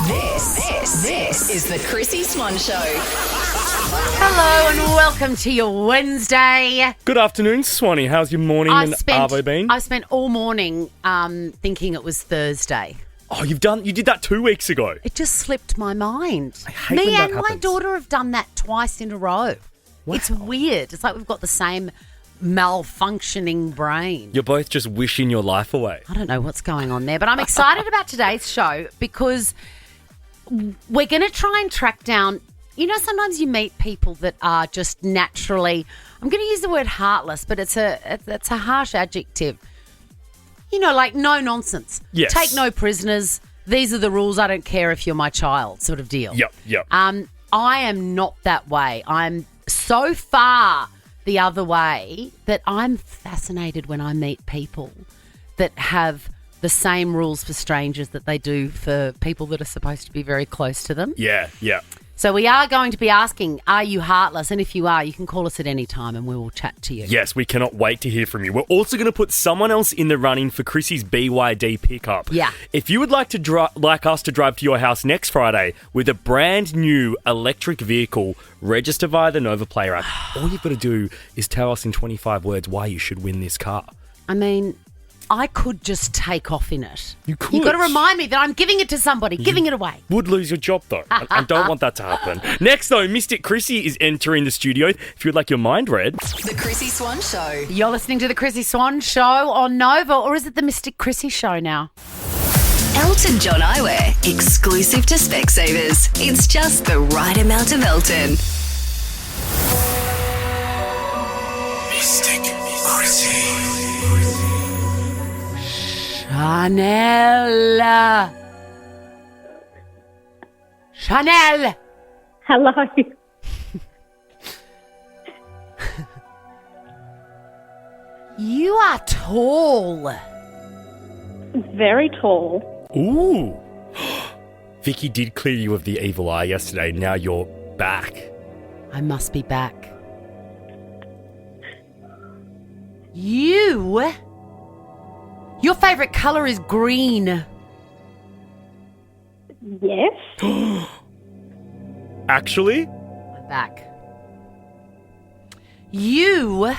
This is the Chrissie Swan Show. Hello and welcome to your Wednesday. Good afternoon, Swanee. How's your morning and arvo been? I spent all morning thinking it was Thursday. Oh, you did that 2 weeks ago. It just slipped my mind. I hate Me when that and my happens. daughter have done that twice in a row. Wow. It's weird. It's like we've got the same malfunctioning brain. You're both just wishing your life away. I don't know what's going on there, but I'm excited about today's show because we're going to try and track down, you know, sometimes you meet people that are just naturally, I'm going to use the word heartless, but it's a harsh adjective. You know, like no nonsense. Yes. Take no prisoners. These are the rules. I don't care if you're my child sort of deal. Yep. I am not that way. I'm so far the other way that I'm fascinated when I meet people that have the same rules for strangers that they do for people that are supposed to be very close to them. Yeah. So we are going to be asking, are you heartless? And if you are, you can call us at any time and we will chat to you. Yes, we cannot wait to hear from you. We're also going to put someone else in the running for Chrissie's BYD pickup. Yeah. If you would like us to drive to your house next Friday with a brand new electric vehicle, register via the Nova Player app. All you've got to do is tell us in 25 words why you should win this car. I mean, I could just take off in it. You could. You've got to remind me that I'm giving it to somebody, giving it away. Would lose your job, though. I don't want that to happen. Next, though, Mystic Chrissie is entering the studio. If you'd like your mind read. The Chrissie Swan Show. You're listening to the Chrissie Swan Show on Nova, or is it the Mystic Chrissie Show now? Elton John Eyewear, exclusive to Specsavers. It's just the right amount of Elton. Mystic Chrissie. Chanel. Hello. You are tall. Very tall. Ooh. Vicky did clear you of the evil eye yesterday. Now you're back. I must be back. Your favourite colour is green. Yes. Actually? I'm back. You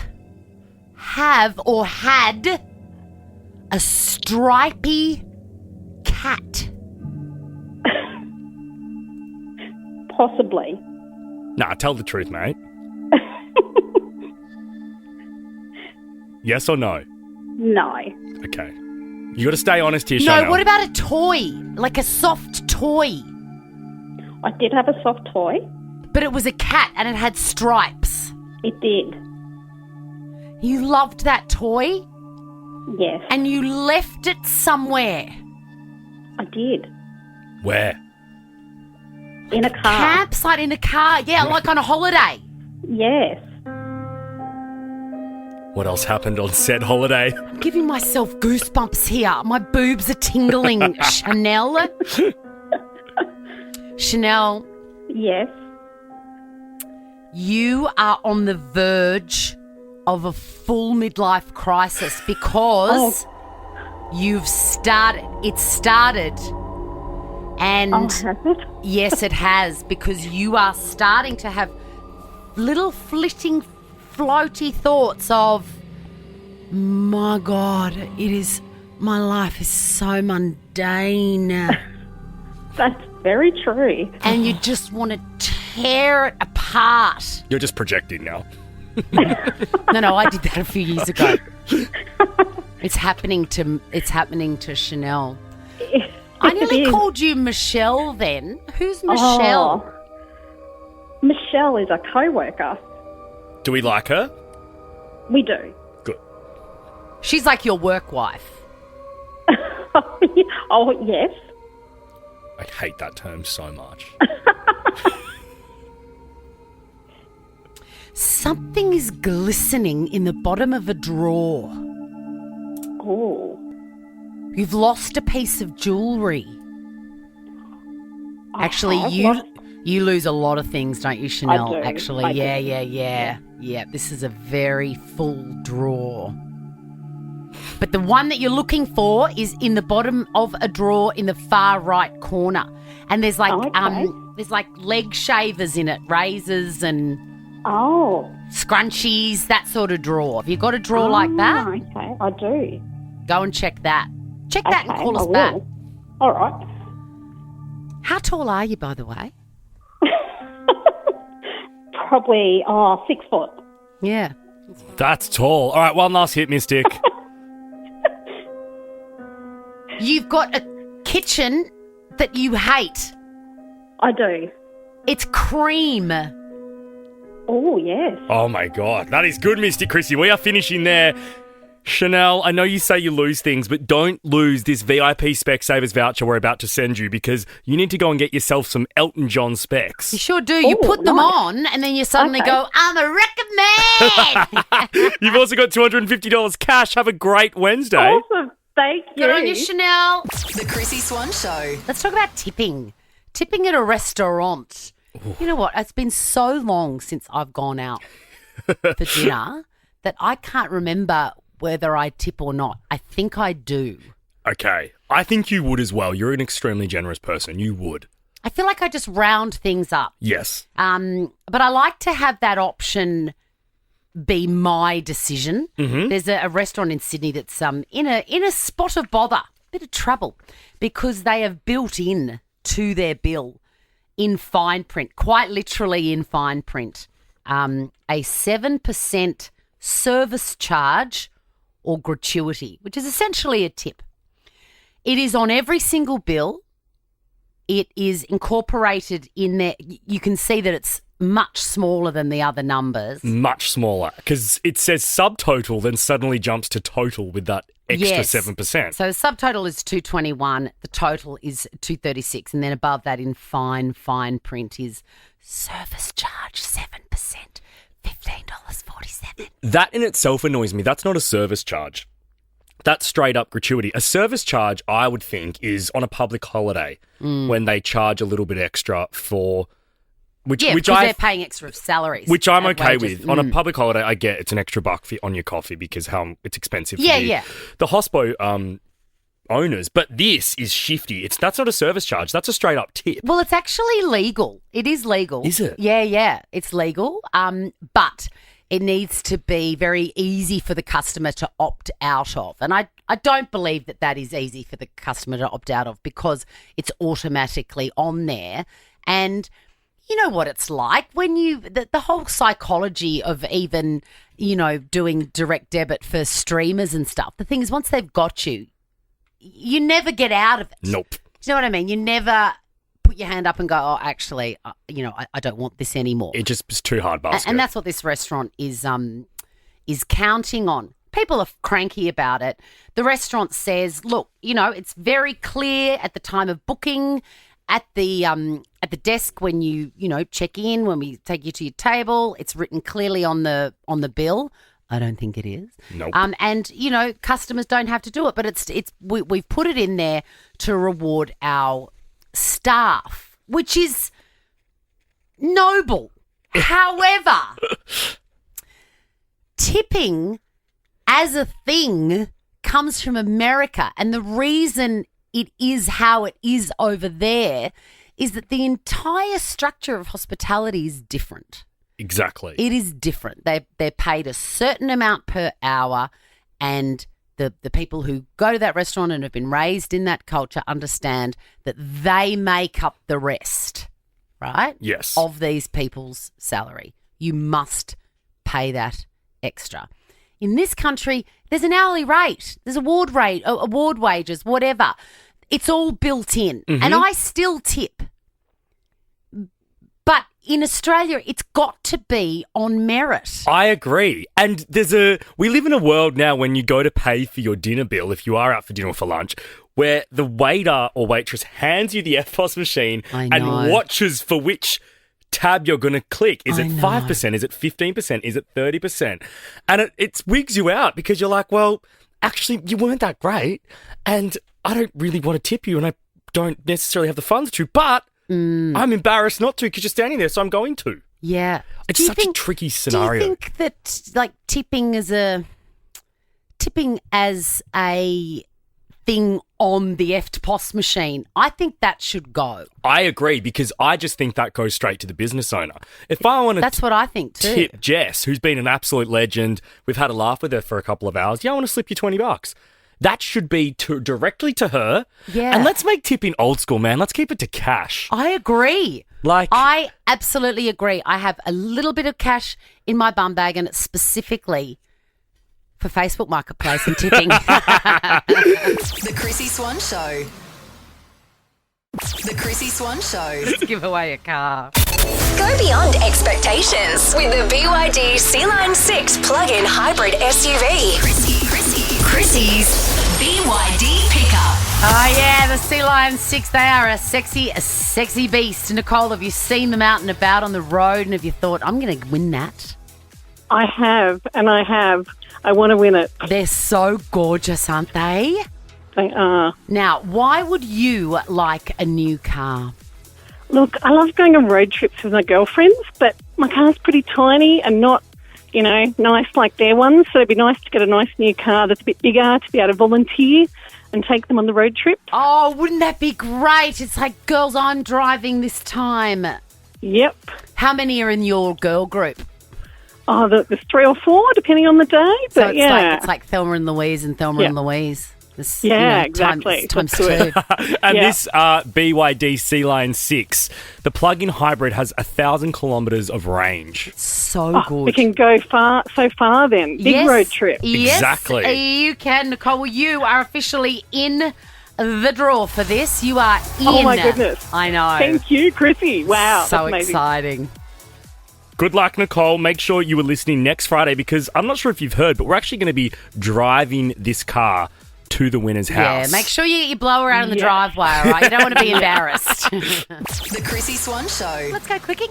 have or had a stripy cat. Possibly. Nah, tell the truth, mate. Yes or no? No. Okay. You got to stay honest here, No, Chanel. what about a toy? Like a soft toy. I did have a soft toy. But it was a cat and it had stripes. It did. You loved that toy Yes. and you left it somewhere. I did. Where? In a car. Campsite in a car. Yeah, like on a holiday. Yes. What else happened on said holiday? I'm giving myself goosebumps here. My boobs are tingling. Chanel. Chanel, Yes. you are on the verge of a full midlife crisis because you've started. It started. And Oh, has it? yes, it has, because you are starting to have little flitting, floaty thoughts of, my God, my life is so mundane. That's very true. And you just want to tear it apart. You're just projecting now. No, I did that a few years ago. It's happening to Chanel. I nearly is. called you Michelle then. Who's Michelle? Oh. Michelle is a co-worker. Do we like her? We do. Good. She's like your work wife. Oh, yes. I hate that term so much. Something is glistening in the bottom of a drawer. Oh. You've lost a piece of jewellery. Actually, I've you lost- you lose a lot of things, don't you, Chanel? I do. Actually, I do. yeah. This is a very full drawer. But the one that you're looking for is in the bottom of a drawer in the far right corner. And there's like there's like leg shavers in it, razors and scrunchies, that sort of drawer. Have you got a drawer like that? Okay, I do. Go and check that. Check that and call us back. All right. How tall are you, by the way? Probably 6 foot. Yeah. That's tall. All right, one last hit, Mystic. You've got a kitchen that you hate. I do. It's cream. Oh, yes. Oh, my God. That is good, Mystic Chrissie. We are finishing there. Chanel, I know you say you lose things, but don't lose this VIP Specsavers voucher we're about to send you, because you need to go and get yourself some Elton John specs. You sure do. You put them on and then you suddenly go, I'm a record man. You've also got $250 cash. Have a great Wednesday. Awesome. Thank you. Good on you, Chanel. The Chrissie Swan Show. Let's talk about tipping. Tipping at a restaurant. Ooh. You know what? It's been so long since I've gone out for dinner that I can't remember whether I tip or not. I think I do. Okay. I think you would as well. You're an extremely generous person. You would. I feel like I just round things up. Yes. But I like to have that option be my decision. Mm-hmm. There's a restaurant in Sydney that's in a spot of bother, bit of trouble, because they have built in to their bill in fine print, quite literally in fine print, a 7% service charge or gratuity, which is essentially a tip. It is on every single bill. It is incorporated in there. You can see that it's much smaller than the other numbers. Much smaller, because it says subtotal, then suddenly jumps to total with that extra 7%. So subtotal is 221, the total is 236, and then above that in fine print is service charge 7%. $15.47. That in itself annoys me. That's not a service charge. That's straight up gratuity. A service charge, I would think, is on a public holiday when they charge a little bit extra for... Because they're paying extra salaries. Which I'm okay wages. with. On a public holiday, I get it's an extra buck on your coffee because it's expensive for the hospo owners. But this is shifty. That's not a service charge. That's a straight up tip. Well, it's actually legal. It is legal. Is it? Yeah. It's legal. But it needs to be very easy for the customer to opt out of. And I don't believe that is easy for the customer to opt out of, because it's automatically on there. And you know what it's like when the whole psychology of even, doing direct debit for streamers and stuff. The thing is, once they've got you, you never get out of it. Nope. Do you know what I mean? You never put your hand up and go, oh, actually, I don't want this anymore. It just is too hard basket. And that's what this restaurant is counting on. People are cranky about it. The restaurant says, look, it's very clear at the time of booking, at the desk when you check in, when we take you to your table, it's written clearly on the bill. I don't think it is. Nope. And customers don't have to do it, but we've put it in there to reward our staff, which is noble. However, tipping as a thing comes from America, and the reason it is how it is over there is that the entire structure of hospitality is different. Exactly. It is different. They're paid a certain amount per hour, and the people who go to that restaurant and have been raised in that culture understand that they make up the rest, right? Yes. Of these people's salary. You must pay that extra. In this country, there's an hourly rate, there's award wages, whatever. It's all built in, and I still tip. But in Australia, it's got to be on merit. I agree. And we live in a world now when you go to pay for your dinner bill, if you are out for dinner or for lunch, where the waiter or waitress hands you the EFTPOS machine and watches for which tab you're going to click. Is it 5%? Is it 15%? Is it 30%? And it wigs you out because you're like, well, actually, you weren't that great, and I don't really want to tip you, and I don't necessarily have the funds to, but I'm embarrassed not to because you're standing there, so I'm going to. Yeah. It's such a tricky scenario. Do you think that, tipping as a tipping as a thing on the EFTPOS machine. I think that should go. I agree, because I just think that goes straight to the business owner. If I want to That's what I think too. tip Jess, who's been an absolute legend, we've had a laugh with her for a couple of hours, I want to slip you $20. That should be directly to her. Yeah. And let's make tipping old school, man. Let's keep it to cash. I agree. I absolutely agree. I have a little bit of cash in my bum bag, and it's specifically for Facebook Marketplace and tipping. The Chrissie Swan Show. The Chrissie Swan Show. Let's give away a car. Go beyond expectations with the BYD Sea-Line 6 plug-in hybrid SUV. Chrissie's BYD pickup. Oh, yeah, the Sea Lion 6, they are a sexy beast. Nicole, have you seen them out and about on the road, and have you thought, I'm going to win that? I have. I want to win it. They're so gorgeous, aren't they? They are. Now, why would you like a new car? Look, I love going on road trips with my girlfriends, but my car's pretty tiny and not, nice like their ones. So it'd be nice to get a nice new car that's a bit bigger to be able to volunteer and take them on the road trip. Oh, wouldn't that be great? It's like, girls, I'm driving this time. Yep. How many are in your girl group? Oh, there's 3 or 4, depending on the day. But So it's like Thelma and Louise and Thelma and Louise. This, exactly. Times That's good. 2. And Yeah. this BYD Sea-Line 6, the plug-in hybrid, has 1,000 kilometres of range. So good. We can go so far then. Big road trip. Yes, Exactly. you can, Nicole. Well, you are officially in the draw for this. You are in. Oh, my goodness. I know. Thank you, Chrissie. Wow. So that's amazing. exciting. Good luck, Nicole. Make sure you were listening next Friday, because I'm not sure if you've heard, but we're actually going to be driving this car to the winner's house. Yeah, make sure you get your blower out in the driveway, all right? You don't want to be embarrassed. The Chrissie Swan Show. Let's go clicking.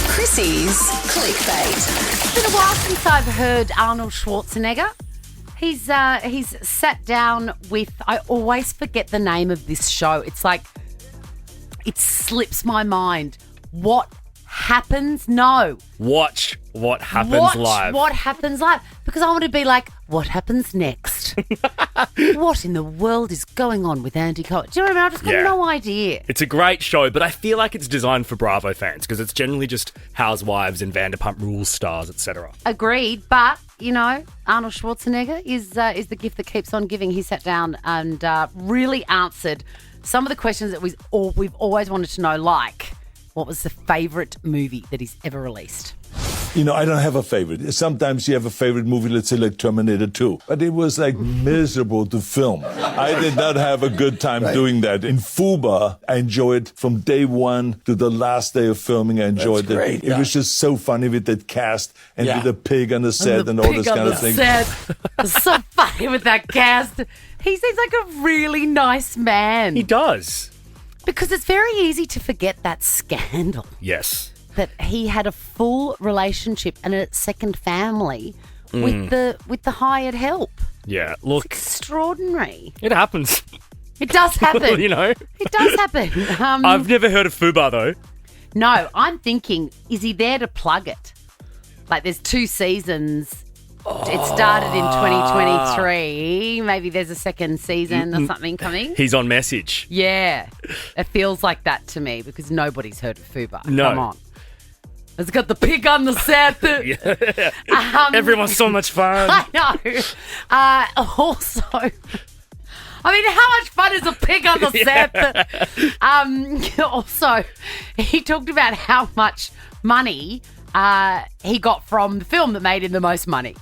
Chrissie's Clickbait. It's been a while since I've heard Arnold Schwarzenegger. He's sat down with, I always forget the name of this show. It's like, it slips my mind. What happens? No. Watch what happens live. What happens live. Because I want to be like, what happens next? What in the world is going on with Andy Cohen? Do you know what I mean? I've just got no idea. It's a great show, but I feel like it's designed for Bravo fans, because it's generally just housewives and Vanderpump Rules stars, etc. Agreed, but, Arnold Schwarzenegger is the gift that keeps on giving. He sat down and really answered some of the questions that we've always wanted to know, like, what was the favourite movie that he's ever released? I don't have a favorite. Sometimes you have a favorite movie, let's say like Terminator 2. But it was like miserable to film. I did not have a good time doing that. In Fuba, I enjoyed from day one to the last day of filming. I enjoyed it. Great, It was just so funny with that cast and with the pig on the set and all this kind of thing. It's so funny with that cast. He seems like a really nice man. He does. Because it's very easy to forget that scandal. Yes. That he had a full relationship and a second family with the hired help. Yeah, look, Extraordinary. it happens. It does happen. It does happen. I've never heard of Fubar, though. No, I'm thinking, is he there to plug it? Like, there's 2 seasons. It started in 2023. Maybe there's a second season or something coming. He's on message. Yeah. It feels like that to me because nobody's heard of Fubar. No. Come on. It's got the pig on the set. Everyone's so much fun. I know. Also, I mean, how much fun is a pig on the set? Also, he talked about how much money he got from the film that made him the most money.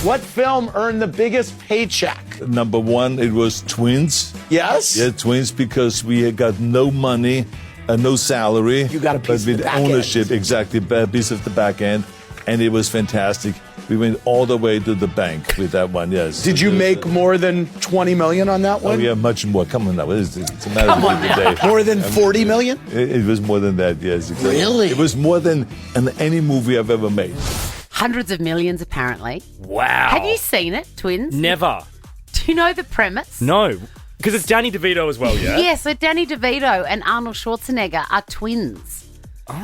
What film earned the biggest paycheck? Number 1, it was Twins. Yes? Yeah, Twins, because we had got no money, no salary. You got a piece but of with the back ownership, end. exactly, a piece of the back end. And it was fantastic. We went all the way to the bank with that one, yes. Did you make more than $20 million on that Oh, one? yeah, much more. Come on now. It's a matter of the day. More than $40 million? It was more than that, yes. Exactly. Really? It was more than any movie I've ever made. Hundreds of millions, apparently. Wow. Have you seen it, Twins? Never. Do you know the premise? No. Because it's Danny DeVito as well, yeah? Yes, so Danny DeVito and Arnold Schwarzenegger are twins.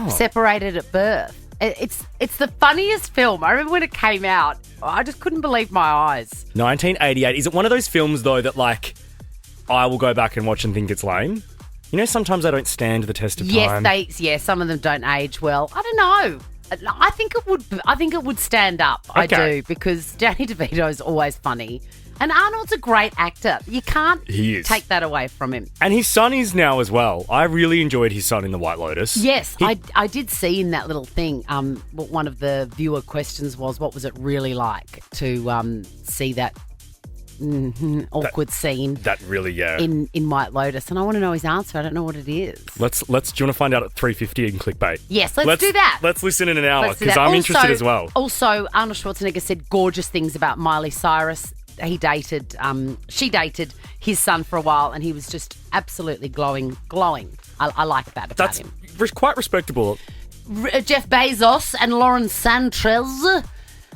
Separated at birth. It's the funniest film. I remember when it came out, I just couldn't believe my eyes. 1988. Is it one of those films, though, that, like, I will go back and watch and think it's lame? You know, sometimes they don't stand the test of time. Yes, some of them don't age well. I don't know. I think it would stand up. I Okay. do, because Danny DeVito is always funny. And Arnold's a great actor. You can't He is. take that away from him. And his son is now as well. I really enjoyed his son in The White Lotus. Yes, I did see in that little thing, what one of the viewer questions was, what was it really like to see that awkward scene That really, yeah. in White Lotus? And I want to know his answer. I don't know what it is. Let's. Do you want to find out at 3:50 in clickbait? Yes, let's do that. Let's listen in an hour Let's do because that. I'm interested as well. Also, Arnold Schwarzenegger said gorgeous things about Miley Cyrus. She dated his son for a while, and he was just absolutely glowing. I like that about That's him. quite respectable. Jeff Bezos and Lauren Sanchez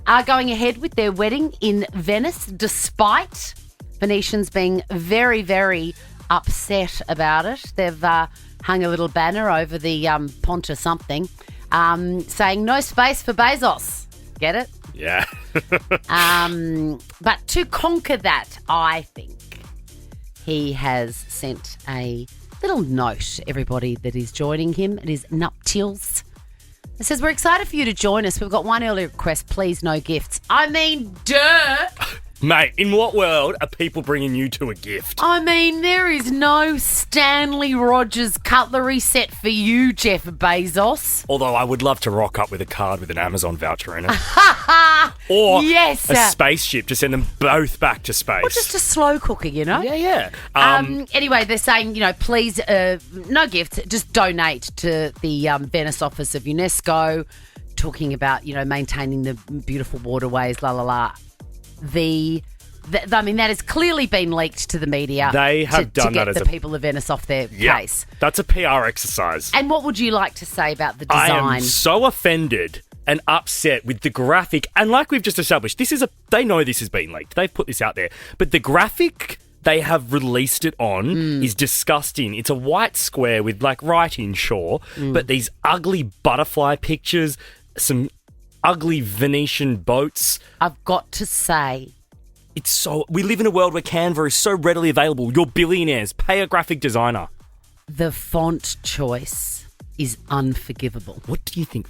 are going ahead with their wedding in Venice, despite Venetians being very, very upset about it. They've hung a little banner over the pont or something, saying no space for Bezos. Get it? Yeah. But to conquer that, I think he has sent a little note to everybody that is joining him at his nuptials. It says, we're excited for you to join us. We've got one early request. Please, no gifts. I mean, duh. Mate, in what world are people bringing you to a gift? I mean, there is no Stanley Rogers cutlery set for you, Jeff Bezos. Although I would love to rock up with a card with an Amazon voucher in it. Or Yes. a spaceship to send them both back to space. Or just a slow cooker, you know? Yeah. Anyway, they're saying, please, no gifts, just donate to the Venice office of UNESCO, talking about, maintaining the beautiful waterways, la la la. I mean, that has clearly been leaked to the media. They have done to get that as the people of Venice off their case. That's a PR exercise. And what would you like to say about the design? I am so offended and upset with the graphic. And like we've just established, they know this has been leaked. They've put this out there. But the graphic they have released it on is disgusting. It's a white square with writing, sure, but these ugly butterfly pictures, some ugly Venetian boats. I've got to say, We live in a world where Canva is so readily available. You're billionaires. Pay a graphic designer. the font choice is unforgivable. What do you think?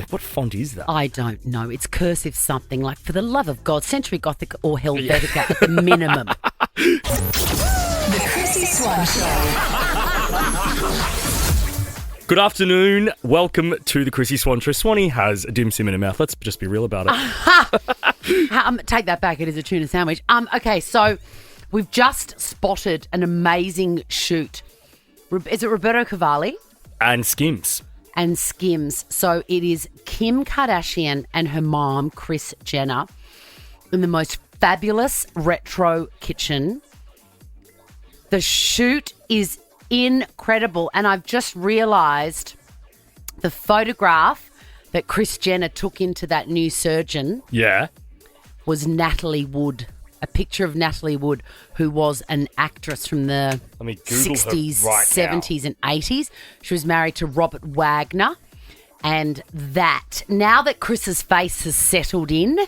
What font is that? I don't know. It's cursive something, like, for the love of God, Century Gothic or Helvetica at the minimum. The Chrissie Swan Show. Good afternoon. Welcome to the Chrissie Swan Show. Swanee has a dim sim in her mouth. Let's just be real about it. Take that back. It is a tuna sandwich. Okay, so we've just spotted an amazing shoot. Is it Roberto Cavalli? And Skims. And Skims. So it is Kim Kardashian and her mom, Kris Jenner, in the most fabulous retro kitchen. The shoot is incredible. And I've just realised the photograph that Kris Jenner took into that new surgeon Yeah. was Natalie Wood. A picture of Natalie Wood, who was an actress from the Let me Google 60s, her right 70s and 80s. She was married to Robert Wagner. And now that Chris's face has settled in,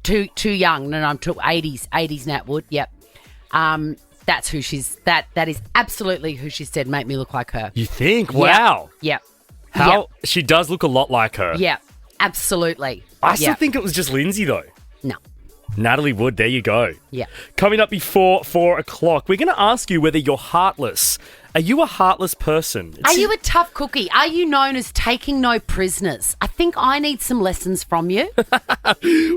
too young. No, I'm talking 80s Nat Wood, yep. That's who that is absolutely who she said made me look like her. You think? Wow. Yep. She does look a lot like her. Yep. Absolutely. I still think it was just Lindsay, though. No. Natalie Wood, there you go. Yeah. Coming up before 4 o'clock, we're going to ask you whether you're heartless. Are you a heartless person? Are you a tough cookie? Are you known as taking no prisoners? I think I need some lessons from you.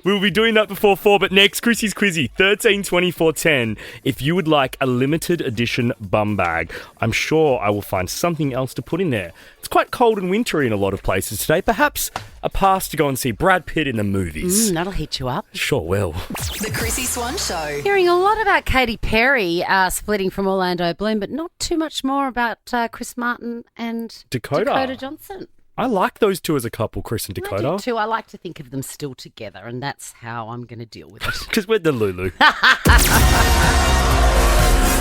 We'll be doing that before 4, but next, Chrissy's Quizzy, 13 24 10. If you would like a limited edition bum bag, I'm sure I will find something else to put in there. It's quite cold and wintry in a lot of places today. Perhaps a pass to go and see Brad Pitt in the movies. That'll hit you up. Sure will. The Chrissie Swan Show. Hearing a lot about Katy Perry splitting from Orlando Bloom, but not too much more about Chris Martin and Dakota Johnson. I like those two as a couple, Chris and I Dakota. do too. I like to think of them still together, and that's how I'm going to deal with it. Because we're the Lulu.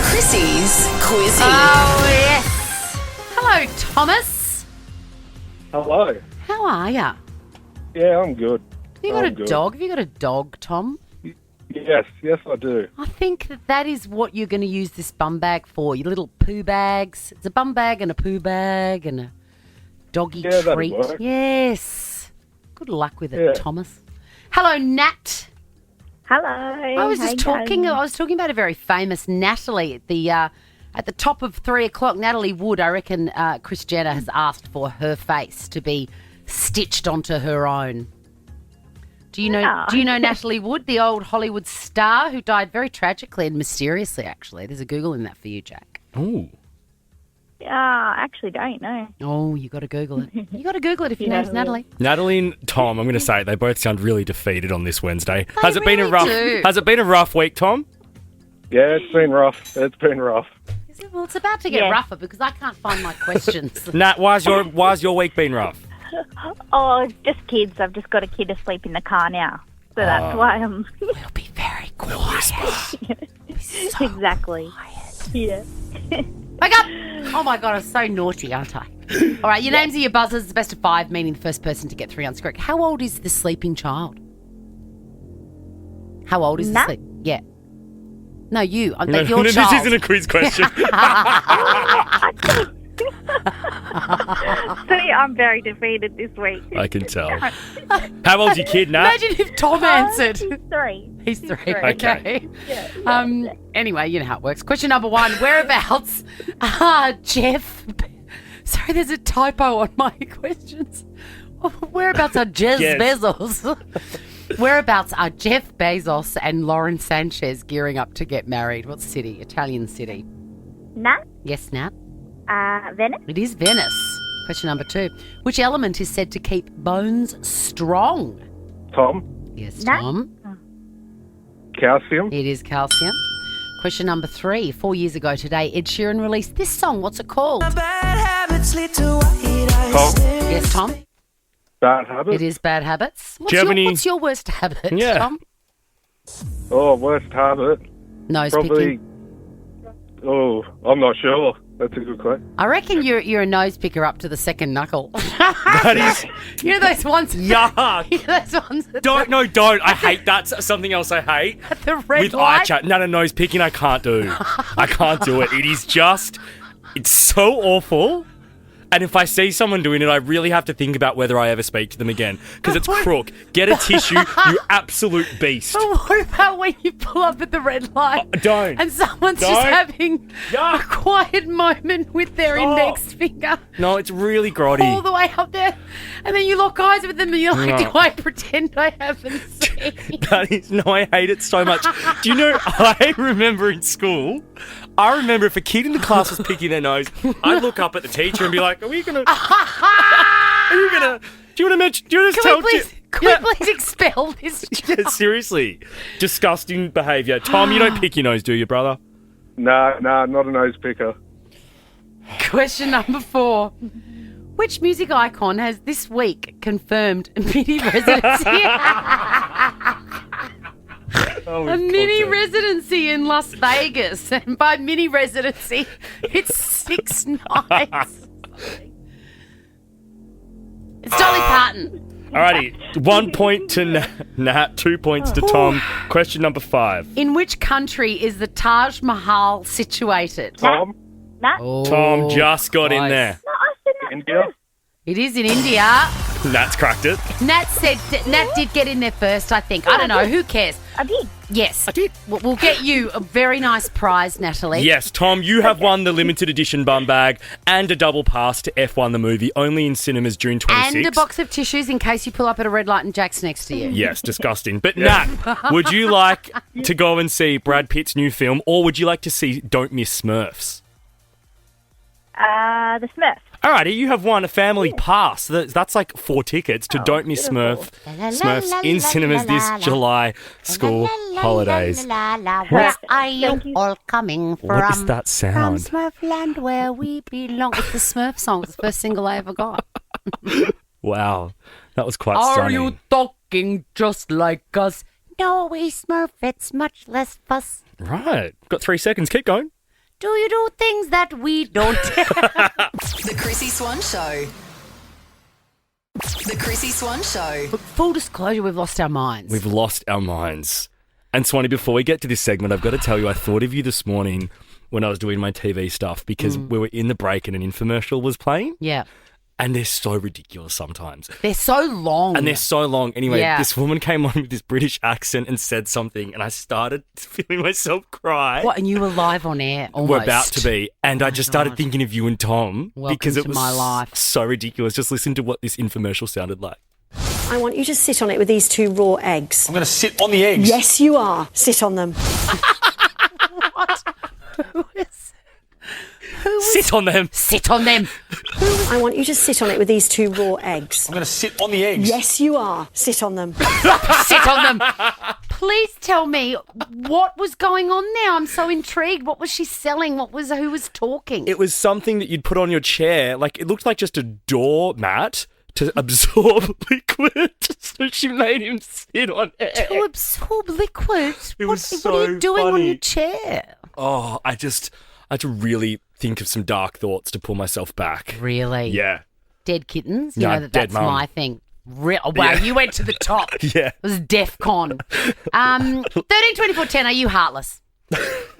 Chrissy's Quizzy. Oh, yes. Hello, Thomas. Hello. How are ya? Yeah, I'm good. Have you got a I'm good. dog? Have you got a dog, Tom? Yes, I do. I think that is what you're going to use this bum bag for, your little poo bags. It's a bum bag and a poo bag and a doggy Yeah, that'd treat. work. Yes. Good luck with it, Yeah. Thomas. Hello, Nat. Hello. I was just talking about a very famous Natalie at the top of 3 o'clock. Natalie Wood, I reckon Kris Jenner has asked for her face to be stitched onto her own. Do you know Natalie Wood, the old Hollywood star who died very tragically and mysteriously, actually? There's a Google in that for you, Jack. Ooh. I actually don't know. Oh, you got to Google it. You got to Google it if your name's Natalie. Natalie and Tom, I'm going to say they both sound really defeated on this Wednesday. They Has it been a really rough? do. Has it been a rough week, Tom? Yeah, it's been rough. Well, it's about to get rougher because I can't find my questions. Nat, why's your week been rough? Oh, just kids. I've just got a kid asleep in the car now. So that's why I'm... We'll be very quiet. exactly. Yeah. Wake up! Oh my God, I'm so naughty, aren't I? All right, your names are your buzzers. It's best of 5, meaning the first person to get 3 answers correct. How old is the sleeping child? How old is the sleep? Yeah. No, you. Your child. This isn't a quiz question. See, I'm very defeated this week. I can tell. How old's your kid, Nat? Imagine if Tom answered. He's 3. He's 3. Okay. Okay. Anyway, you know how it works. Question number 1. Whereabouts are Jeff... Sorry, there's a typo on my questions. Whereabouts are Bezos? Whereabouts are Jeff Bezos and Lauren Sanchez gearing up to get married? What city? Italian city. Nat? Yes, Nat? Venice? It is Venice. Question number 2. Which element is said to keep bones strong? Tom, Yes, Nat? Tom. calcium. It is calcium. Question number 3. 4 years ago today, Ed Sheeran released this song. What's it called? Tom, Yes, Tom. bad habit. It is Bad Habits. Do you have any- What's your worst habit, Yeah. Tom? Oh, worst habit. Nose Probably. picking. Oh, I'm not sure. That's a good question. I reckon you're a nose picker up to the second knuckle. That is You know those ones? yuck. You know those ones that Don't. I hate that's something else I hate. the red With light? eye chat. No, nose picking I can't do. I can't do it. It is just, it's so awful. And if I see someone doing it, I really have to think about whether I ever speak to them again. Because it's crook. Get a tissue, you absolute beast. But what about when you pull up at the red light Don't. and someone's just Don't. having Yuck. a quiet moment with their index finger No, it's really grotty. all the way up there, and then you lock eyes with them and you're like, No. do I pretend I haven't seen? That is, no, I hate it so much. Do you know, I remember in school, if a kid in the class was picking their nose, I'd look up at the teacher and be like, do you want to mention, do you want to tell... Can we please expel this? Yeah, seriously. Disgusting behaviour. Tom, you don't pick your nose, do you, brother? Nah, not a nose picker. Question number 4. Which music icon has this week confirmed a mini residency? A mini residency in Las Vegas. And by mini residency, it's 6 nights. It's Dolly Parton. Alrighty, 1 point to Nat, 2 points to Tom. Question number 5. In which country is the Taj Mahal situated? Tom, Nat? Tom just got in there. No, I said Nat. India. It is in India. Nat's cracked it. Nat did get in there first, I think. I don't know. Who cares? I did. Yes. I did. We'll get you a very nice prize, Natalie. Yes, Tom, you have won the limited edition bum bag and a double pass to F1 the movie, only in cinemas June 26th. And a box of tissues in case you pull up at a red light and Jack's next to you. Yes, disgusting. But Nat, would you like to go and see Brad Pitt's new film, or would you like to see Don't Miss Smurfs? The Smurf. Alrighty, you have won a family pass. That's like 4 tickets to Don't Miss Smurfs in cinemas this July school holidays. Where are you all coming from? What is that From sound? Smurfland where we belong. It's the Smurf song. It's the first single I ever got. Wow, that was quite Are stunning. you talking just like us? No, we Smurf, it's much less fuss. Right, got 3 seconds. Keep going. Do you do things that we don't? The Chrissy Swan Show. The Chrissie Swan Show. Look, full disclosure, we've lost our minds. We've lost our minds. And Swanee, before we get to this segment, I've got to tell you, I thought of you this morning when I was doing my TV stuff because we were in the break and an infomercial was playing. Yeah. And they're so ridiculous sometimes. They're so long. And they're so long. Anyway, Yeah. this woman came on with this British accent and said something, and I started feeling myself cry. What? And you were live on air almost. We're about to be. And I just started God. thinking of you and Tom Welcome because it to was my life. so ridiculous. Just listen to what this infomercial sounded like. I want you to sit on it with these 2 raw eggs. I'm going to sit on the eggs. Yes, you are. Sit on them. Sit on them. Sit on them. I want you to sit on it with these 2 raw eggs. I'm going to sit on the eggs. Yes, you are. Sit on them. Sit on them. Please tell me what was going on there. I'm so intrigued. What was she selling? Who was talking? It was something that you'd put on your chair. Like, it looked like just a doormat to absorb liquid. So she made him sit on it. To absorb liquid. It was what are you so doing on funny. your chair? Oh, I had to really think of some dark thoughts to pull myself back. Really? Yeah. Dead kittens? You No, know dead that's mum. my thing. Oh, wow, Yeah. you went to the top. Yeah. It was DEF CON. 13, 24, 10, are you heartless?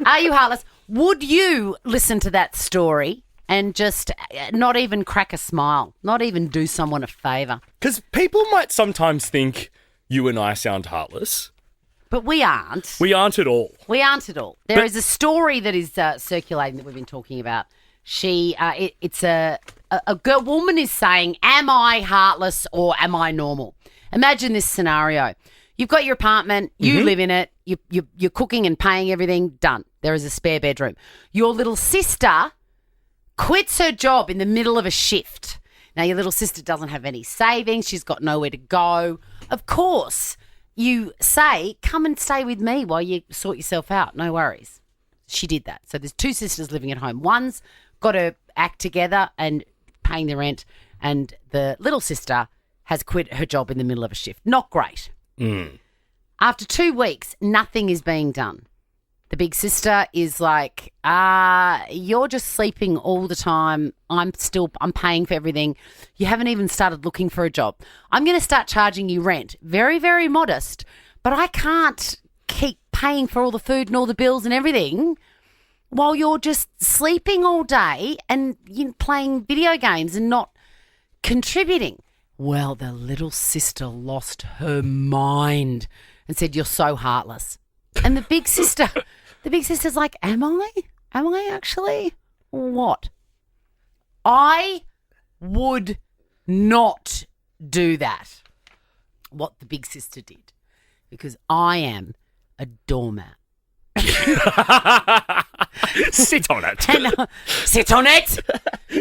Are you heartless? Would you listen to that story and just not even crack a smile, not even do someone a favour? Because people might sometimes think you and I sound heartless. But we aren't. We aren't at all. We aren't at all. There is a story that is circulating that we've been talking about. It's a woman is saying, am I heartless or am I normal? Imagine this scenario. You've got your apartment, you live in it, you're cooking and paying everything, done. There is a spare bedroom. Your little sister quits her job in the middle of a shift. Now, your little sister doesn't have any savings. She's got nowhere to go. Of course, you say, come and stay with me while you sort yourself out. No worries. She did that. So there's 2 sisters living at home. One's got to act together and paying the rent, and the little sister has quit her job in the middle of a shift. Not great. After 2 weeks, nothing is being done. The big sister is like, you're just sleeping all the time. I'm paying for everything. You haven't even started looking for a job. I'm going to start charging you rent. Very, very modest, but I can't keep paying for all the food and all the bills and everything while you're just sleeping all day and playing video games and not contributing. Well, the little sister lost her mind and said, you're so heartless. And the big sister's like, am I? Am I actually? What? I would not do that. What the big sister did. Because I am a doormat. Sit on it. And, sit on it.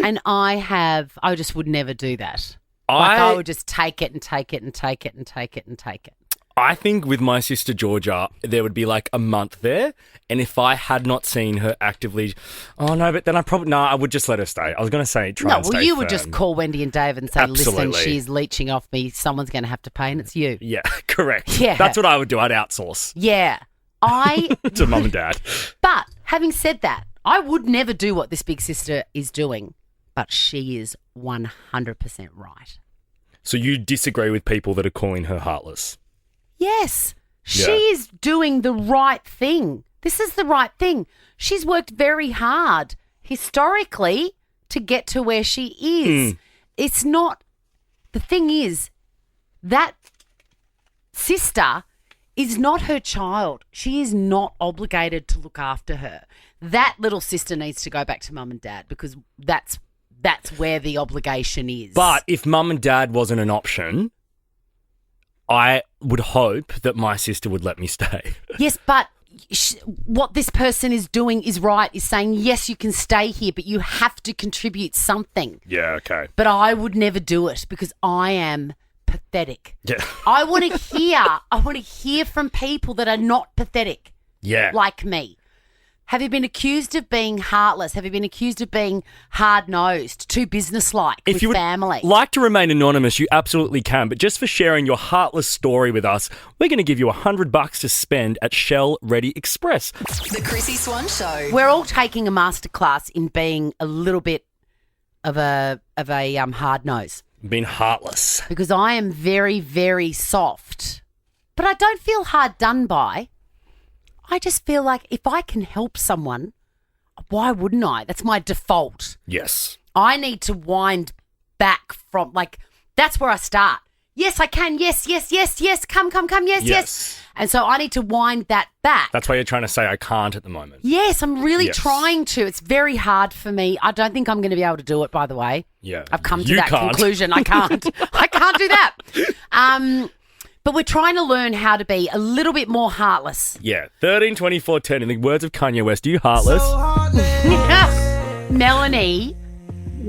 And I just would never do that. I would just take it and take it and take it and take it and take it. I think with my sister Georgia, there would be like a month there. And if I had not seen her actively, but then I would just let her stay. I was going to say try and stay you would firm. just call Wendy and Dave and say, Absolutely. listen, she's leeching off me. Someone's going to have to pay and it's you. Yeah, correct. Yeah. That's what I would do. I'd outsource Yeah. to mum and dad. But having said that, I would never do what this big sister is doing, but she is 100% right. So you disagree with people that are calling her heartless? Yes, Yeah. she is doing the right thing. This is the right thing. She's worked very hard historically to get to where she is. It's not, the thing is, that sister is not her child. She is not obligated to look after her. That little sister needs to go back to mum and dad because that's where the obligation is. But if mum and dad wasn't an option, I would hope that my sister would let me stay. Yes, but what this person is doing is right, is saying, yes, you can stay here, but you have to contribute something. Yeah, okay. But I would never do it because I am pathetic. Yeah. I want to hear from people that are not pathetic. Yeah. Like me. Have you been accused of being heartless? Have you been accused of being hard-nosed, too businesslike with family? Like to remain anonymous, you absolutely can. But just for sharing your heartless story with us, we're going to give you $100 to spend at Shell Ready Express. The Chrissie Swan Show. We're all taking a masterclass in being a little bit of a hard nose. Being heartless. Because I am very, very soft. But I don't feel hard done by. I just feel like if I can help someone, why wouldn't I? That's my default. Yes. I need to wind back from, that's where I start. Yes, I can. Yes. Come. Yes. And so I need to wind that back. That's why you're trying to say I can't at the moment. Yes, I'm really trying to. It's very hard for me. I don't think I'm going to be able to do it, by the way. Yeah. I've come to that conclusion. I can't. I can't do that. But we're trying to learn how to be a little bit more heartless. Yeah. 13, 24, 10. In the words of Kanye West, are you heartless? Melanie.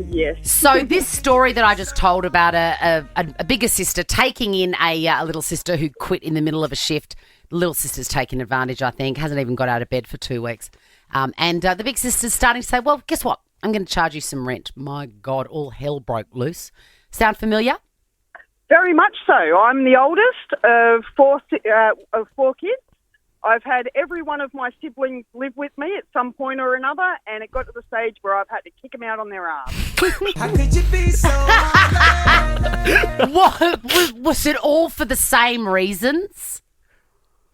Yes. So this story that I just told about a bigger sister taking in a little sister who quit in the middle of a shift. The little sister's taken advantage, I think, hasn't even got out of bed for 2 weeks. And the big sister's starting to say, well, guess what? I'm going to charge you some rent. My God, all hell broke loose. Sound familiar? Very much so. I'm the oldest of four kids. I've had every one of my siblings live with me at some point or another, and it got to the stage where I've had to kick them out on their ass. How could you be so What, was it all for the same reasons?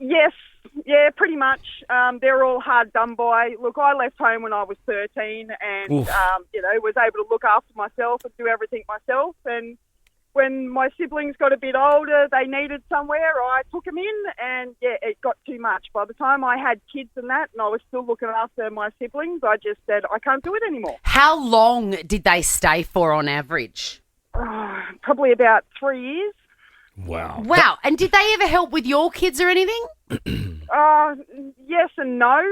Yes, yeah, pretty much. They're all hard done by. Look, I left home when I was 13 and, was able to look after myself and do everything myself. And when my siblings got a bit older, they needed somewhere, I took them in and, it got too much. By the time I had kids and that and I was still looking after my siblings, I just said, I can't do it anymore. How long did they stay for on average? Probably about 3 years. Wow. And did they ever help with your kids or anything? Yes and no.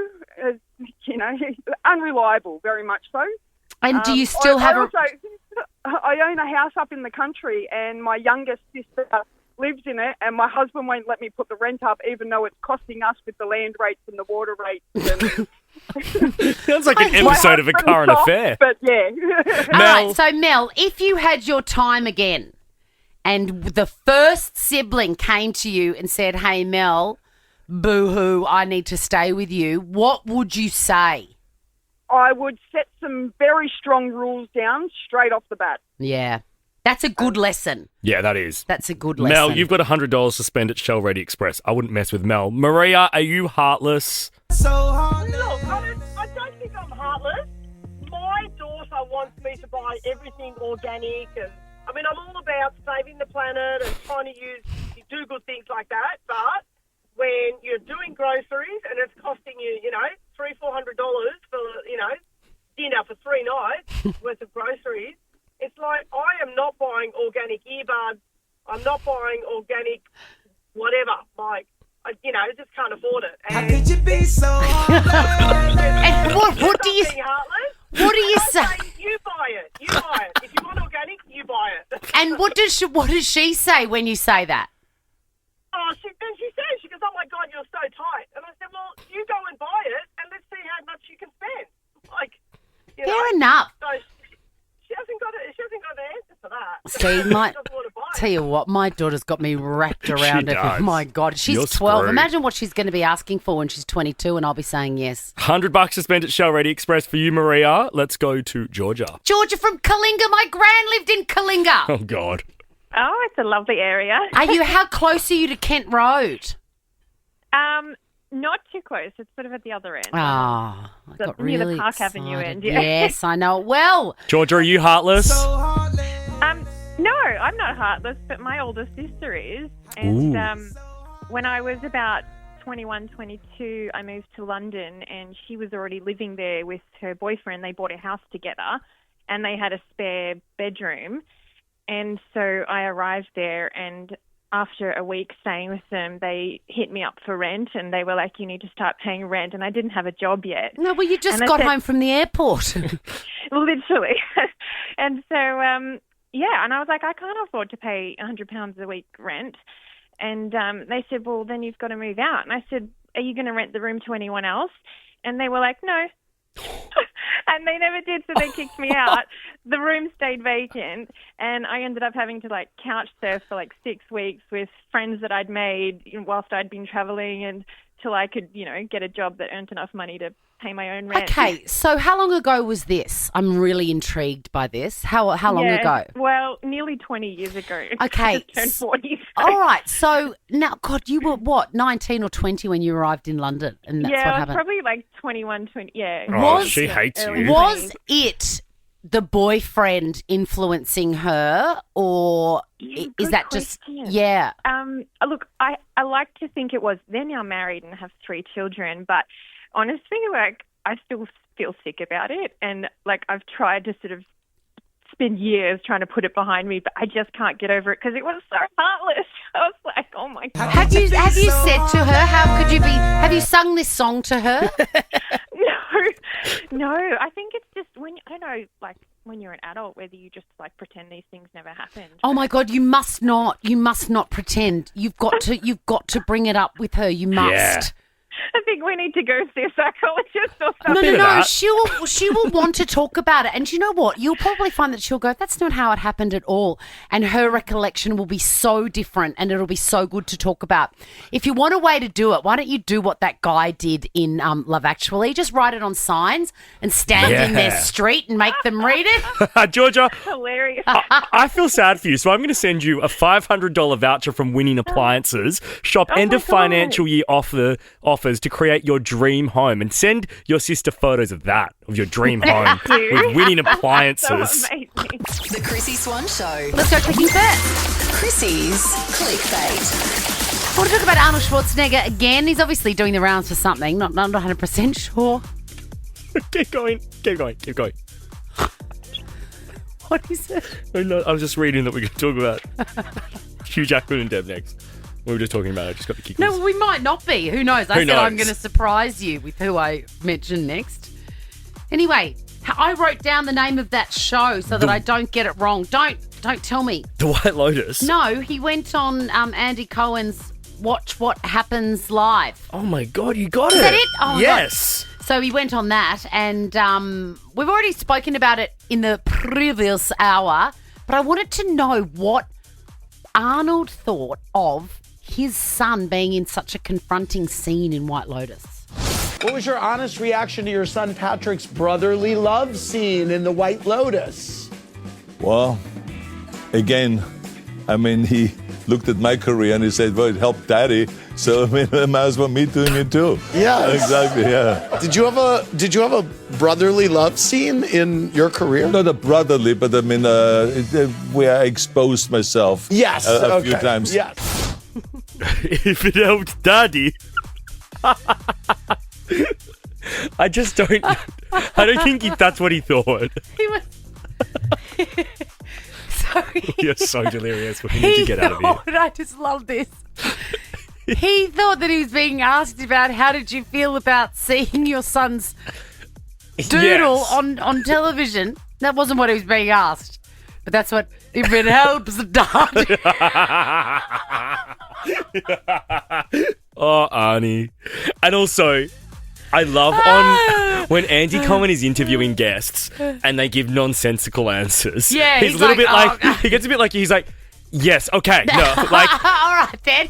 Unreliable, very much so. And do you still have I own a house up in the country and my youngest sister lives in it and my husband won't let me put the rent up even though it's costing us with the land rates and the water rates. And Sounds like an episode of A Current Affair. But yeah. All right, so Mel, if you had your time again and the first sibling came to you and said, hey, Mel, boo-hoo, I need to stay with you, what would you say? I would set some very strong rules down straight off the bat. Yeah. That's a good lesson. Yeah, that is. That's a good lesson. Mel, you've got $100 to spend at Shell Ready Express. I wouldn't mess with Mel. Maria, are you heartless? so hard? Look, I don't think I'm heartless. My daughter wants me to buy everything organic and, I'm all about saving the planet and trying to do good things like that, but when you're doing groceries and it's costing you, $300-400 for, dinner for 3 nights worth of groceries, it's like I am not buying organic earbuds. I'm not buying organic whatever. I just can't afford it. How could you be so heartless? And what do you... Being heartless? What do you say? You buy it. If you want organic, you buy it. And what does she say when you say that? She says, she goes, oh my God, you're so tight. And I said, well, you go and buy it and let's see how much you can spend. Fair enough. So she hasn't got an answer for that. See, She doesn't want to buy it. tell you what, my daughter's got me wrapped around it. does. My God, she's You're 12. screwed. Imagine what she's going to be asking for when she's 22 and I'll be saying yes. $100 to spend at Shell Ready Express for you, Maria. Let's go to Georgia. Georgia from Kalinga. My gran lived in Kalinga. Oh, God. Oh, it's a lovely area. How close are you to Kent Road? Not too close. It's sort of at the other end. I got near the really Park excited. Avenue end, yeah. Yes, I know it well. Georgia, are you heartless? No, I'm not heartless, but my older sister is. And when I was about 21, 22, I moved to London and she was already living there with her boyfriend. They bought a house together and they had a spare bedroom. And so I arrived there and after a week staying with them, they hit me up for rent and they were like, you need to start paying rent. And I didn't have a job yet. No, well, you just got home from the airport. Literally. And so, and I was like, I can't afford to pay £100 a week rent. And they said, well, then you've got to move out. And I said, are you going to rent the room to anyone else? And they were like, no. And they never did, so they kicked me out. The room stayed vacant, and I ended up having to couch surf for 6 weeks with friends that I'd made whilst I'd been travelling, and till I could, get a job that earned enough money to pay my own rent. Okay, so how long ago was this? I'm really intrigued by this. How long ago? Well, nearly 20 years ago. Okay. I just turned 40. So. All right, so now, God, you were what, 19 or 20 when you arrived in London, and that's what I was happened. probably like 21, 20. Yeah. Oh, she hates you. Was it the boyfriend influencing her, or is that just Look, I like to think it was. They're now married and have 3 children, but honestly, like, I still feel sick about it, and like I've tried to sort of spend years trying to put it behind me, but I just can't get over it because it was so heartless. I was like, oh my God. Have you said to her, how could you be? Have you sung this song to her? No. I think it's just when I don't know, like when you're an adult, whether you just like pretend these things never happened. Oh my God, you must not pretend. You've got to bring it up with her. You must. Yeah. I think we need to go see a psychologist or something. No. She will want to talk about it. And you know what? You'll probably find that she'll go, that's not how it happened at all. And her recollection will be so different and it'll be so good to talk about. If you want a way to do it, why don't you do what that guy did in Love Actually? Just write it on signs and stand in their street and make them read it. Georgia, hilarious. I feel sad for you, so I'm going to send you a $500 voucher from Winning Appliances. Shop end of financial year offers to create your dream home, and send your sister photos of your dream home with Winning Appliances. So amazing. The Chrissie Swan Show. Let's go clicking first. Chrissie's Clickbait. I want to talk about Arnold Schwarzenegger again. He's obviously doing the rounds for something. Not 100% sure. Keep going. What is it? I was just reading that we're going to talk about Hugh Jackman and Deb next. We were just talking about it. I just got the kick. No, we might not be. Who knows? I said I'm going to surprise you with who I mention next. Anyway, I wrote down the name of that show so that I don't get it wrong. Don't tell me. The White Lotus? No, he went on Andy Cohen's Watch What Happens Live. Oh my God, you got it. Is that it? Oh, yes. God. So he went on that, and we've already spoken about it in the previous hour, but I wanted to know what Arnold thought of his son being in such a confronting scene in White Lotus. What was your honest reaction to your son Patrick's brotherly love scene in the White Lotus? Well, again, I mean, he looked at my career and he said, well, it helped Daddy, so I mean, it might as well me doing it too. Yeah, exactly. Yeah. Did you have a brotherly love scene in your career? Not a brotherly, but I mean, where I exposed myself. Yes, a few times. Yes. If it helped Daddy. I don't think that's what he thought. He was... Sorry. You're so delirious. We need to get out of here. I just love this. He thought that he was being asked about how did you feel about seeing your son's doodle on television. That wasn't what he was being asked. But that's what, if it helps, Daddy. Oh, Arnie. And also, I love when Andy Cohen is interviewing guests and they give nonsensical answers. Yeah, he's a little bit like, he gets a bit like, he's like, yes, okay, no, like. All right, then.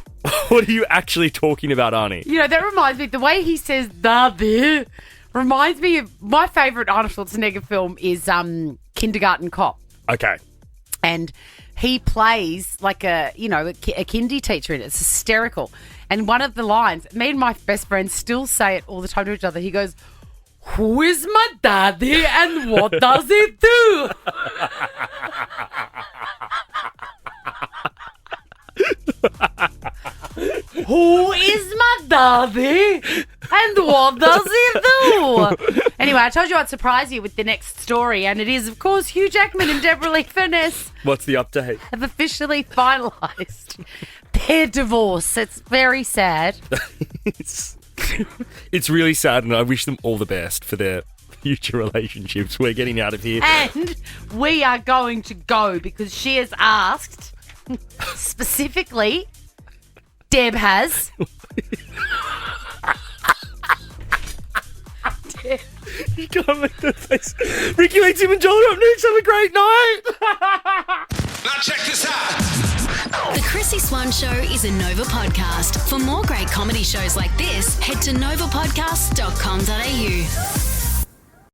What are you actually talking about, Arnie? You know, that reminds me, the way he says Daddy reminds me of my favourite Arnold Schwarzenegger film is Kindergarten Cop. Okay. And he plays like a kindy teacher in it. It's hysterical. And one of the lines, me and my best friend still say it all the time to each other. He goes, who is my daddy and what does he do? Who is my daddy and what does he do? Anyway, I told you I'd surprise you with the next story, and it is, of course, Hugh Jackman and Deborah Lee Furness What's the update? have officially finalised their divorce. It's very sad. It's really sad, and I wish them all the best for their future relationships. We're getting out of here. And we are going to go because she has asked, specifically, Deb has. You can't make that face. Ricky Lee, Tim and Joel are up next. Have a great night. Now check this out. The Chrissie Swan John Show is a Nova podcast. For more great comedy shows like this, head to novapodcasts.com.au.